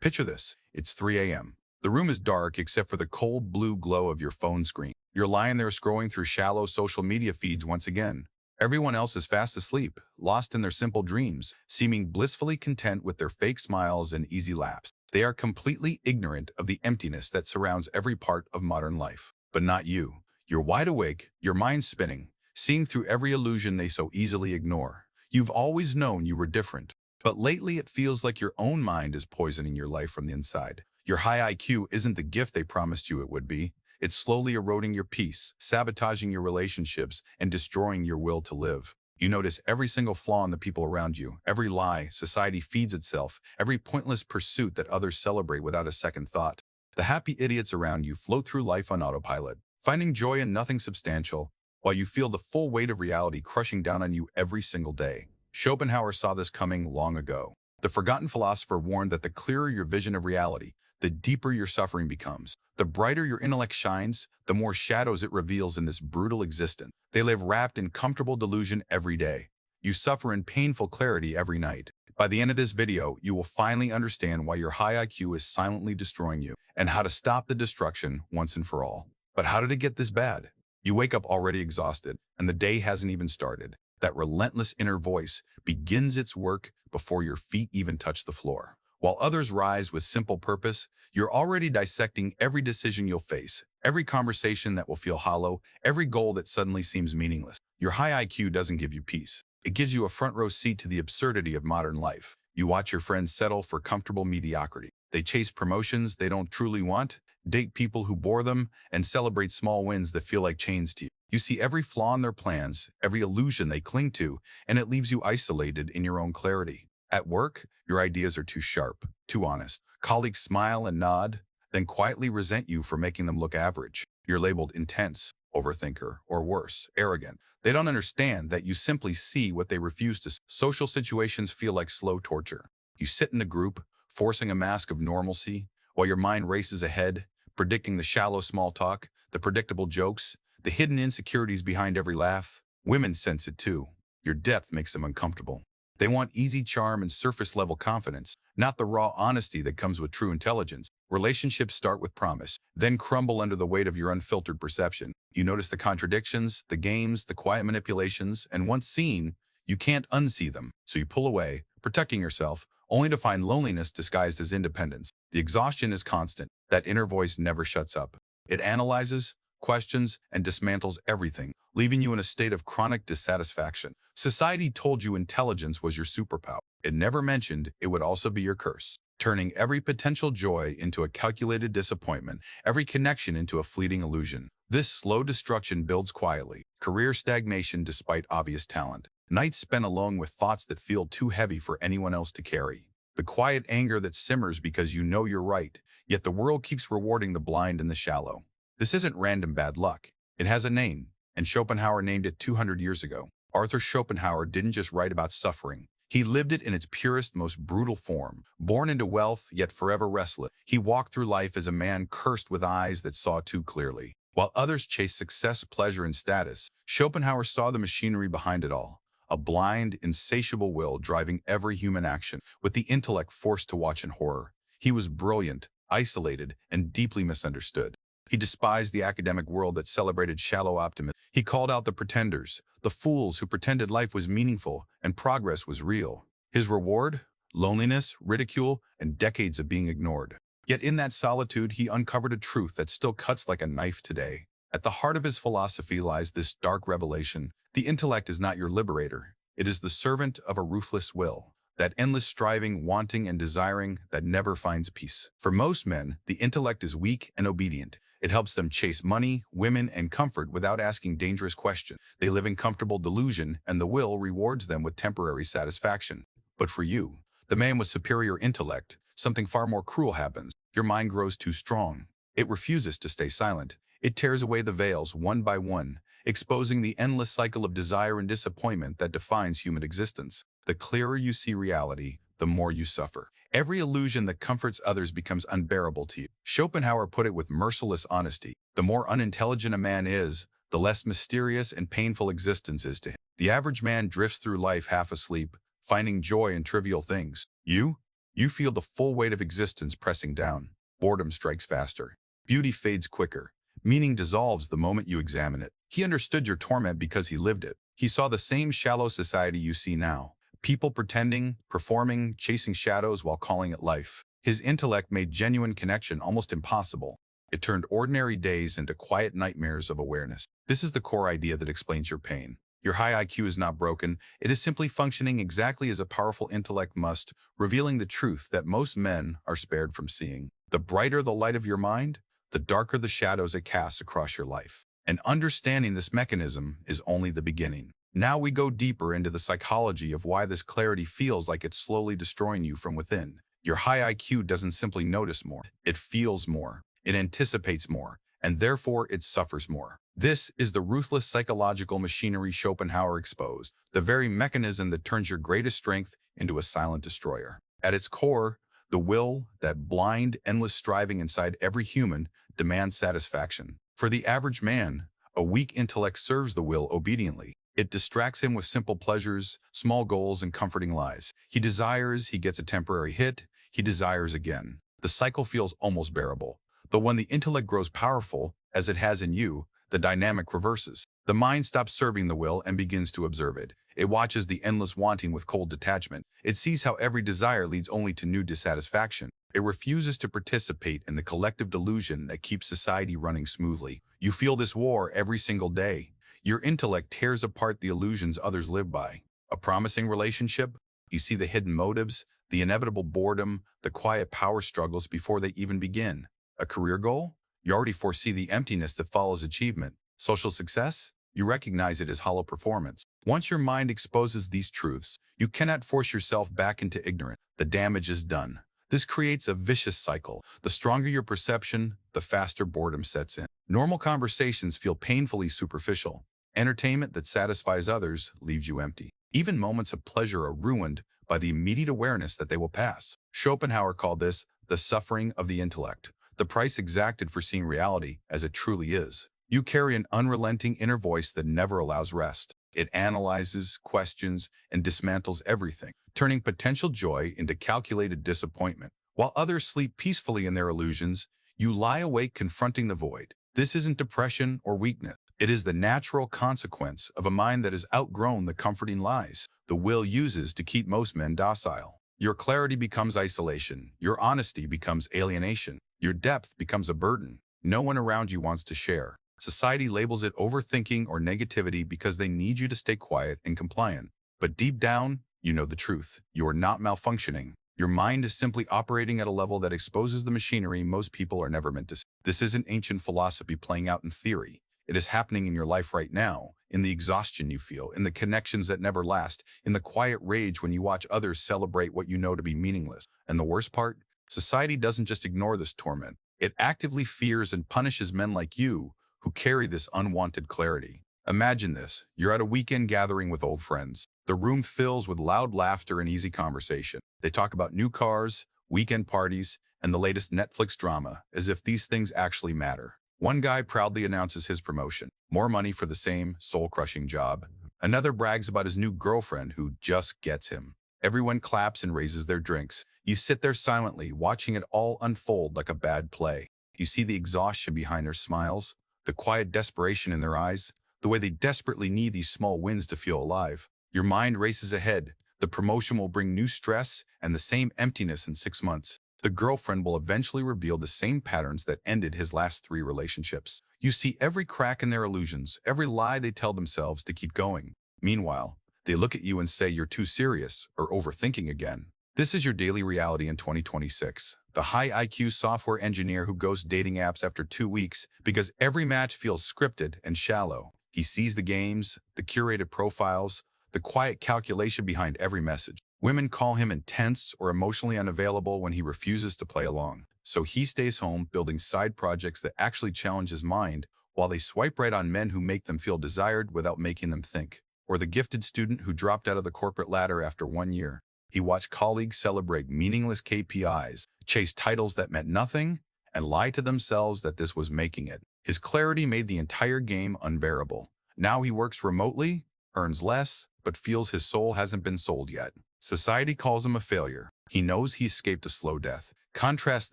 Picture this. It's 3 a.m. The room is dark except for the cold blue glow of your phone screen. You're lying there scrolling through shallow social media feeds once again. Everyone else is fast asleep, lost in their simple dreams, seeming blissfully content with their fake smiles and easy laughs. They are completely ignorant of the emptiness that surrounds every part of modern life. But not you. You're wide awake, your mind spinning, seeing through every illusion they so easily ignore. You've always known you were different. But lately it feels like your own mind is poisoning your life from the inside. Your high IQ isn't the gift they promised you it would be. It's slowly eroding your peace, sabotaging your relationships, and destroying your will to live. You notice every single flaw in the people around you, every lie society feeds itself, every pointless pursuit that others celebrate without a second thought. The happy idiots around you float through life on autopilot, finding joy in nothing substantial, while you feel the full weight of reality crushing down on you every single day. Schopenhauer saw this coming long ago. The forgotten philosopher warned that the clearer your vision of reality, the deeper your suffering becomes. The brighter your intellect shines, the more shadows it reveals in this brutal existence. They live wrapped in comfortable delusion every day. You suffer in painful clarity every night. By the end of this video, you will finally understand why your high IQ is silently destroying you and how to stop the destruction once and for all. But how did it get this bad? You wake up already exhausted, and the day hasn't even started. That relentless inner voice begins its work before your feet even touch the floor. While others rise with simple purpose, you're already dissecting every decision you'll face, every conversation that will feel hollow, every goal that suddenly seems meaningless. Your high IQ doesn't give you peace. It gives you a front row seat to the absurdity of modern life. You watch your friends settle for comfortable mediocrity. They chase promotions they don't truly want, date people who bore them, and celebrate small wins that feel like chains to you. You see every flaw in their plans, every illusion they cling to, and it leaves you isolated in your own clarity. At work, your ideas are too sharp, too honest. Colleagues smile and nod, then quietly resent you for making them look average. You're labeled intense, overthinker, or worse, arrogant. They don't understand that you simply see what they refuse to see. Social situations feel like slow torture. You sit in a group, forcing a mask of normalcy, while your mind races ahead, predicting the shallow small talk, the predictable jokes, the hidden insecurities behind every laugh. Women sense it too. Your depth makes them uncomfortable. They want easy charm and surface-level confidence, not the raw honesty that comes with true intelligence. Relationships start with promise, then crumble under the weight of your unfiltered perception. You notice the contradictions, the games, the quiet manipulations, and once seen, you can't unsee them. So you pull away, protecting yourself, only to find loneliness disguised as independence. The exhaustion is constant. That inner voice never shuts up. It analyzes, questions, and dismantles everything, leaving you in a state of chronic dissatisfaction. Society told you intelligence was your superpower. It never mentioned it would also be your curse, turning every potential joy into a calculated disappointment, every connection into a fleeting illusion. This slow destruction builds quietly, career stagnation despite obvious talent, nights spent alone with thoughts that feel too heavy for anyone else to carry, the quiet anger that simmers because you know you're right, yet the world keeps rewarding the blind and the shallow. This isn't random bad luck. It has a name, and Schopenhauer named it 200 years ago. Arthur Schopenhauer didn't just write about suffering. He lived it in its purest, most brutal form. Born into wealth, yet forever restless, he walked through life as a man cursed with eyes that saw too clearly. While others chased success, pleasure, and status, Schopenhauer saw the machinery behind it all. A blind, insatiable will driving every human action, with the intellect forced to watch in horror. He was brilliant, isolated, and deeply misunderstood. He despised the academic world that celebrated shallow optimism. He called out the pretenders, the fools who pretended life was meaningful and progress was real. His reward? Loneliness, ridicule, and decades of being ignored. Yet in that solitude, he uncovered a truth that still cuts like a knife today. At the heart of his philosophy lies this dark revelation. The intellect is not your liberator. It is the servant of a ruthless will. That endless striving, wanting, and desiring that never finds peace. For most men, the intellect is weak and obedient. It helps them chase money, women, and comfort without asking dangerous questions. They live in comfortable delusion, and the will rewards them with temporary satisfaction. But for you, the man with superior intellect, something far more cruel happens. Your mind grows too strong. It refuses to stay silent. It tears away the veils one by one, exposing the endless cycle of desire and disappointment that defines human existence. The clearer you see reality, the more you suffer. Every illusion that comforts others becomes unbearable to you. Schopenhauer put it with merciless honesty. The more unintelligent a man is, the less mysterious and painful existence is to him. The average man drifts through life half asleep, finding joy in trivial things. You? You feel the full weight of existence pressing down. Boredom strikes faster. Beauty fades quicker. Meaning dissolves the moment you examine it. He understood your torment because he lived it. He saw the same shallow society you see now. People pretending, performing, chasing shadows while calling it life. His intellect made genuine connection almost impossible. It turned ordinary days into quiet nightmares of awareness. This is the core idea that explains your pain. Your high IQ is not broken. It is simply functioning exactly as a powerful intellect must, revealing the truth that most men are spared from seeing. The brighter the light of your mind, the darker the shadows it casts across your life. And understanding this mechanism is only the beginning. Now we go deeper into the psychology of why this clarity feels like it's slowly destroying you from within. Your high IQ doesn't simply notice more. It feels more. It anticipates more. And therefore it suffers more. This is the ruthless psychological machinery Schopenhauer exposed, the very mechanism that turns your greatest strength into a silent destroyer. At its core, the will, that blind, endless striving inside every human, demands satisfaction. For the average man, a weak intellect serves the will obediently. It distracts him with simple pleasures, small goals, and comforting lies. He desires, he gets a temporary hit, he desires again. The cycle feels almost bearable. But when the intellect grows powerful, as it has in you, the dynamic reverses. The mind stops serving the will and begins to observe it. It watches the endless wanting with cold detachment. It sees how every desire leads only to new dissatisfaction. It refuses to participate in the collective delusion that keeps society running smoothly. You feel this war every single day. Your intellect tears apart the illusions others live by. A promising relationship? You see the hidden motives, the inevitable boredom, the quiet power struggles before they even begin. A career goal? You already foresee the emptiness that follows achievement. Social success? You recognize it as hollow performance. Once your mind exposes these truths, you cannot force yourself back into ignorance. The damage is done. This creates a vicious cycle. The stronger your perception, the faster boredom sets in. Normal conversations feel painfully superficial. Entertainment that satisfies others leaves you empty. Even moments of pleasure are ruined by the immediate awareness that they will pass. Schopenhauer called this the suffering of the intellect, the price exacted for seeing reality as it truly is. You carry an unrelenting inner voice that never allows rest. It analyzes, questions, and dismantles everything, turning potential joy into calculated disappointment. While others sleep peacefully in their illusions, you lie awake confronting the void. This isn't depression or weakness. It is the natural consequence of a mind that has outgrown the comforting lies the will uses to keep most men docile. Your clarity becomes isolation. Your honesty becomes alienation. Your depth becomes a burden no one around you wants to share. Society labels it overthinking or negativity because they need you to stay quiet and compliant. But deep down, you know the truth. You are not malfunctioning. Your mind is simply operating at a level that exposes the machinery most people are never meant to see. This isn't ancient philosophy playing out in theory. It is happening in your life right now, in the exhaustion you feel, in the connections that never last, in the quiet rage when you watch others celebrate what you know to be meaningless. And the worst part? Society doesn't just ignore this torment. It actively fears and punishes men like you who carry this unwanted clarity. Imagine this. You're at a weekend gathering with old friends. The room fills with loud laughter and easy conversation. They talk about new cars, weekend parties, and the latest Netflix drama, as if these things actually matter. One guy proudly announces his promotion, more money for the same soul-crushing job. Another brags about his new girlfriend who just gets him. Everyone claps and raises their drinks. You sit there silently, watching it all unfold like a bad play. You see the exhaustion behind their smiles, the quiet desperation in their eyes, the way they desperately need these small wins to feel alive. Your mind races ahead. The promotion will bring new stress and the same emptiness in 6 months. The girlfriend will eventually reveal the same patterns that ended his last 3 relationships. You see every crack in their illusions, every lie they tell themselves to keep going. Meanwhile, they look at you and say you're too serious or overthinking again. This is your daily reality in 2026. The high IQ software engineer who goes dating apps after 2 weeks because every match feels scripted and shallow. He sees the games, the curated profiles, the quiet calculation behind every message. Women call him intense or emotionally unavailable when he refuses to play along. So he stays home building side projects that actually challenge his mind while they swipe right on men who make them feel desired without making them think. Or the gifted student who dropped out of the corporate ladder after 1 year. He watched colleagues celebrate meaningless KPIs, chase titles that meant nothing, and lie to themselves that this was making it. His clarity made the entire game unbearable. Now he works remotely, earns less, but feels his soul hasn't been sold yet. Society calls him a failure. He knows he escaped a slow death. Contrast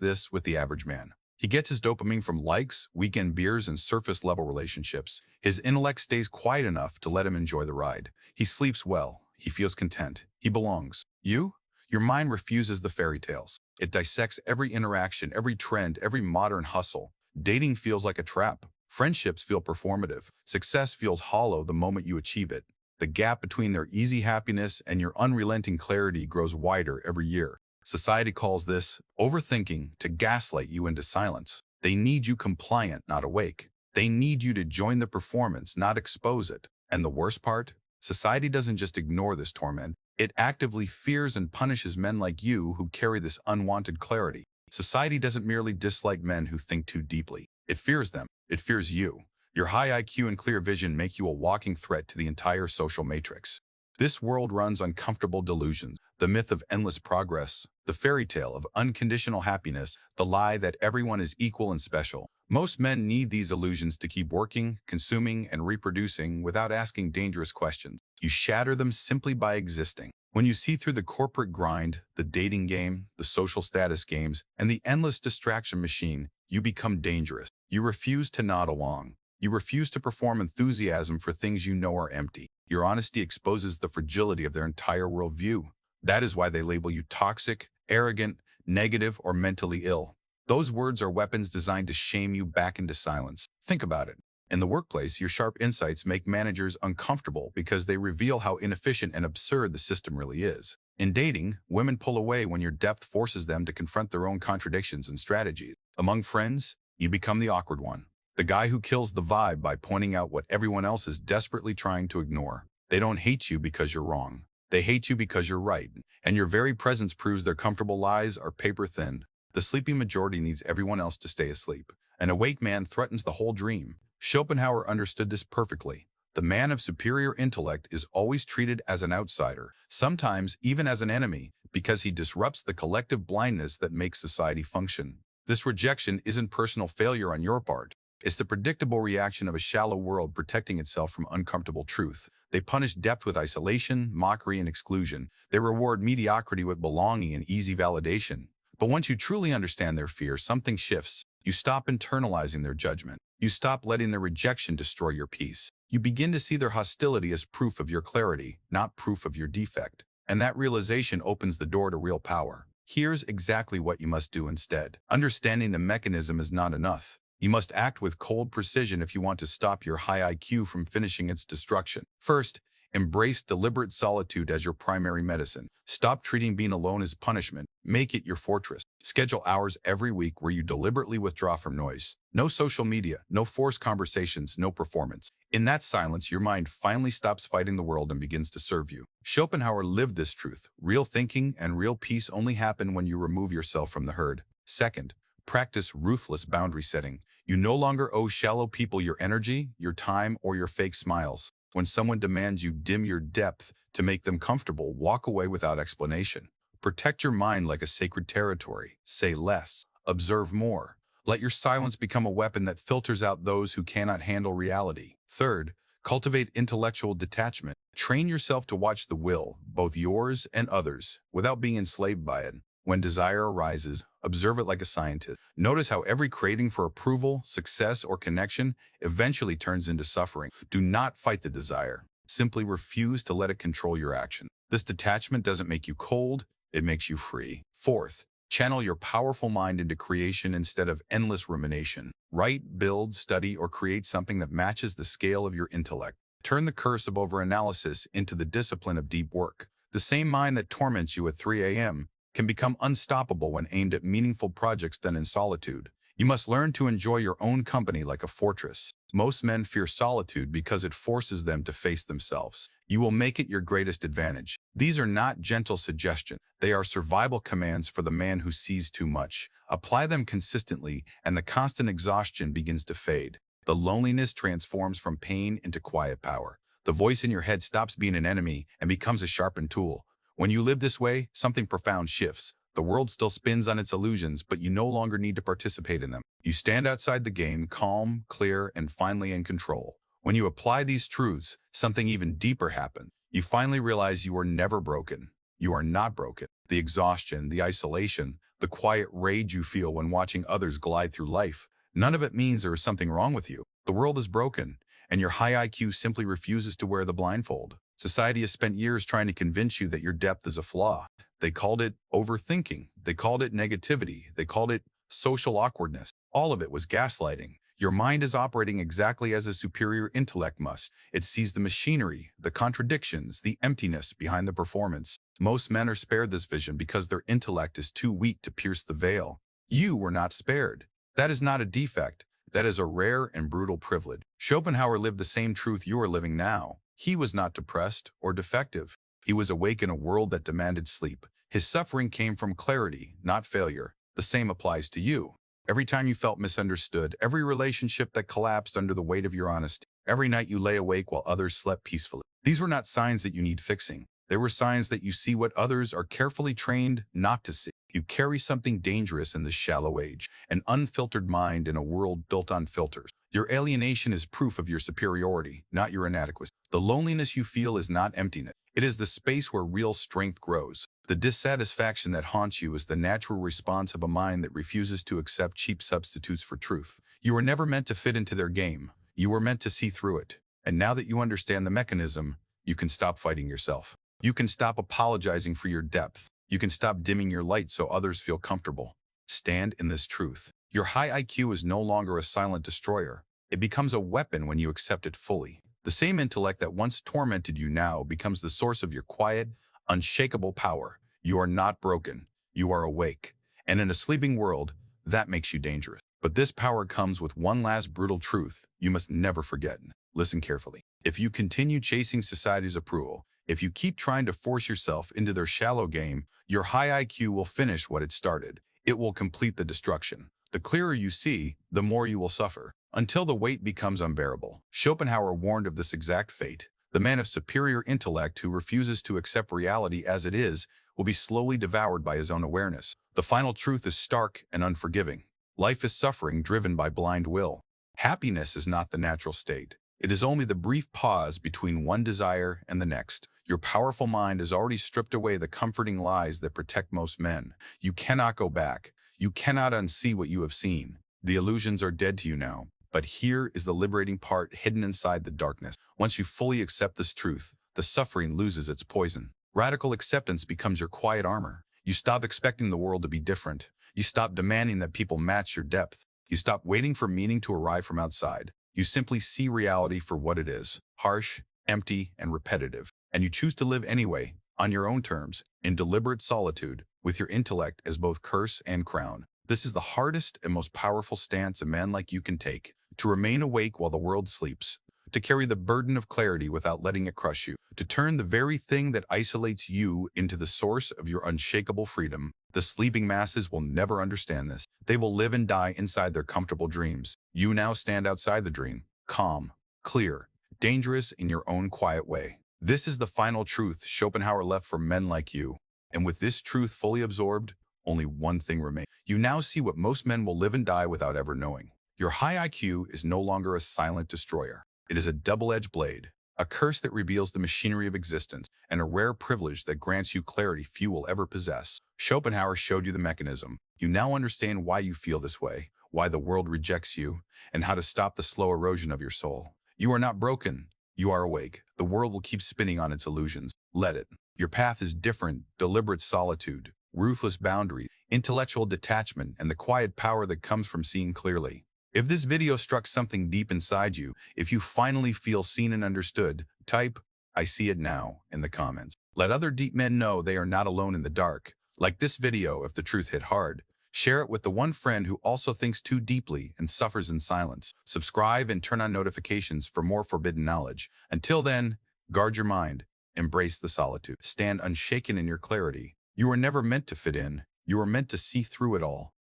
this with the average man. He gets his dopamine from likes, weekend beers, and surface-level relationships. His intellect stays quiet enough to let him enjoy the ride. He sleeps well. He feels content. He belongs. You? Your mind refuses the fairy tales. It dissects every interaction, every trend, every modern hustle. Dating feels like a trap. Friendships feel performative. Success feels hollow the moment you achieve it. The gap between their easy happiness and your unrelenting clarity grows wider every year. Society calls this overthinking to gaslight you into silence. They need you compliant, not awake. They need you to join the performance, not expose it. And the worst part? Society doesn't just ignore this torment. It actively fears and punishes men like you who carry this unwanted clarity. Society doesn't merely dislike men who think too deeply. It fears them. It fears you. Your high IQ and clear vision make you a walking threat to the entire social matrix. This world runs on comfortable delusions, the myth of endless progress, the fairy tale of unconditional happiness, the lie that everyone is equal and special. Most men need these illusions to keep working, consuming, and reproducing without asking dangerous questions. You shatter them simply by existing. When you see through the corporate grind, the dating game, the social status games, and the endless distraction machine, you become dangerous. You refuse to nod along. You refuse to perform enthusiasm for things you know are empty. Your honesty exposes the fragility of their entire worldview. That is why they label you toxic, arrogant, negative, or mentally ill. Those words are weapons designed to shame you back into silence. Think about it. In the workplace, your sharp insights make managers uncomfortable because they reveal how inefficient and absurd the system really is. In dating, women pull away when your depth forces them to confront their own contradictions and strategies. Among friends, you become the awkward one. The guy who kills the vibe by pointing out what everyone else is desperately trying to ignore. They don't hate you because you're wrong. They hate you because you're right. And your very presence proves their comfortable lies are paper thin. The sleeping majority needs everyone else to stay asleep. An awake man threatens the whole dream. Schopenhauer understood this perfectly. The man of superior intellect is always treated as an outsider, sometimes even as an enemy, because he disrupts the collective blindness that makes society function. This rejection isn't personal failure on your part. It's the predictable reaction of a shallow world protecting itself from uncomfortable truth. They punish depth with isolation, mockery, and exclusion. They reward mediocrity with belonging and easy validation. But once you truly understand their fear, something shifts. You stop internalizing their judgment. You stop letting their rejection destroy your peace. You begin to see their hostility as proof of your clarity, not proof of your defect. And that realization opens the door to real power. Here's exactly what you must do instead. Understanding the mechanism is not enough. You must act with cold precision if you want to stop your high IQ from finishing its destruction. First, embrace deliberate solitude as your primary medicine. Stop treating being alone as punishment. Make it your fortress. Schedule hours every week where you deliberately withdraw from noise. No social media, no forced conversations, no performance. In that silence, your mind finally stops fighting the world and begins to serve you. Schopenhauer lived this truth. Real thinking and real peace only happen when you remove yourself from the herd. Second, practice ruthless boundary setting. You no longer owe shallow people your energy, your time, or your fake smiles. When someone demands you dim your depth to make them comfortable, walk away without explanation. Protect your mind like a sacred territory. Say less. Observe more. Let your silence become a weapon that filters out those who cannot handle reality. Third, cultivate intellectual detachment. Train yourself to watch the will, both yours and others, without being enslaved by it. When desire arises, observe it like a scientist. Notice how every craving for approval, success, or connection eventually turns into suffering. Do not fight the desire. Simply refuse to let it control your action. This detachment doesn't make you cold, it makes you free. Fourth, channel your powerful mind into creation instead of endless rumination. Write, build, study, or create something that matches the scale of your intellect. Turn the curse of overanalysis into the discipline of deep work. The same mind that torments you at 3 a.m. can become unstoppable when aimed at meaningful projects done in solitude. You must learn to enjoy your own company like a fortress. Most men fear solitude because it forces them to face themselves. You will make it your greatest advantage. These are not gentle suggestions. They are survival commands for the man who sees too much. Apply them consistently, and the constant exhaustion begins to fade. The loneliness transforms from pain into quiet power. The voice in your head stops being an enemy and becomes a sharpened tool. When you live this way, something profound shifts. The world still spins on its illusions, but you no longer need to participate in them. You stand outside the game, calm, clear, and finally in control. When you apply these truths, something even deeper happens. You finally realize you were never broken. You are not broken. The exhaustion, the isolation, the quiet rage you feel when watching others glide through life, none of it means there is something wrong with you. The world is broken, and your high IQ simply refuses to wear the blindfold. Society has spent years trying to convince you that your depth is a flaw. They called it overthinking. They called it negativity. They called it social awkwardness. All of it was gaslighting. Your mind is operating exactly as a superior intellect must. It sees the machinery, the contradictions, the emptiness behind the performance. Most men are spared this vision because their intellect is too weak to pierce the veil. You were not spared. That is not a defect. That is a rare and brutal privilege. Schopenhauer lived the same truth you are living now. He was not depressed or defective. He was awake in a world that demanded sleep. His suffering came from clarity, not failure. The same applies to you. Every time you felt misunderstood, every relationship that collapsed under the weight of your honesty, every night you lay awake while others slept peacefully. These were not signs that you need fixing. They were signs that you see what others are carefully trained not to see. You carry something dangerous in this shallow age, an unfiltered mind in a world built on filters. Your alienation is proof of your superiority, not your inadequacy. The loneliness you feel is not emptiness. It is the space where real strength grows. The dissatisfaction that haunts you is the natural response of a mind that refuses to accept cheap substitutes for truth. You were never meant to fit into their game. You were meant to see through it. And now that you understand the mechanism, you can stop fighting yourself. You can stop apologizing for your depth. You can stop dimming your light so others feel comfortable. Stand in this truth. Your high IQ is no longer a silent destroyer. It becomes a weapon when you accept it fully. The same intellect that once tormented you now becomes the source of your quiet, unshakable power. You are not broken. You are awake. And in a sleeping world, that makes you dangerous. But this power comes with one last brutal truth you must never forget. Listen carefully. If you continue chasing society's approval, if you keep trying to force yourself into their shallow game, your high IQ will finish what it started. It will complete the destruction. The clearer you see, the more you will suffer, until the weight becomes unbearable. Schopenhauer warned of this exact fate. The man of superior intellect who refuses to accept reality as it is will be slowly devoured by his own awareness. The final truth is stark and unforgiving. Life is suffering driven by blind will. Happiness is not the natural state. It is only the brief pause between one desire and the next. Your powerful mind has already stripped away the comforting lies that protect most men. You cannot go back. You cannot unsee what you have seen. The illusions are dead to you now. But here is the liberating part hidden inside the darkness. Once you fully accept this truth, the suffering loses its poison. Radical acceptance becomes your quiet armor. You stop expecting the world to be different. You stop demanding that people match your depth. You stop waiting for meaning to arrive from outside. You simply see reality for what it is, harsh, empty, and repetitive. And you choose to live anyway, on your own terms, in deliberate solitude, with your intellect as both curse and crown. This is the hardest and most powerful stance a man like you can take, to remain awake while the world sleeps, to carry the burden of clarity without letting it crush you, to turn the very thing that isolates you into the source of your unshakable freedom. The sleeping masses will never understand this. They will live and die inside their comfortable dreams. You now stand outside the dream, calm, clear, dangerous in your own quiet way. This is the final truth Schopenhauer left for men like you. And with this truth fully absorbed, only one thing remains. You now see what most men will live and die without ever knowing. Your high IQ is no longer a silent destroyer. It is a double-edged blade, a curse that reveals the machinery of existence, and a rare privilege that grants you clarity few will ever possess. Schopenhauer showed you the mechanism. You now understand why you feel this way, why the world rejects you, and how to stop the slow erosion of your soul. You are not broken. You are awake. The world will keep spinning on its illusions. Let it. Your path is different: deliberate solitude, ruthless boundaries, intellectual detachment, and the quiet power that comes from seeing clearly. If this video struck something deep inside you, if you finally feel seen and understood, type, "I see it now," in the comments. Let other deep men know they are not alone in the dark. Like this video if the truth hit hard. Share it with the one friend who also thinks too deeply and suffers in silence. Subscribe and turn on notifications for more forbidden knowledge. Until then, guard your mind. Embrace the solitude. Stand unshaken in your clarity. You were never meant to fit in. You were meant to see through it all.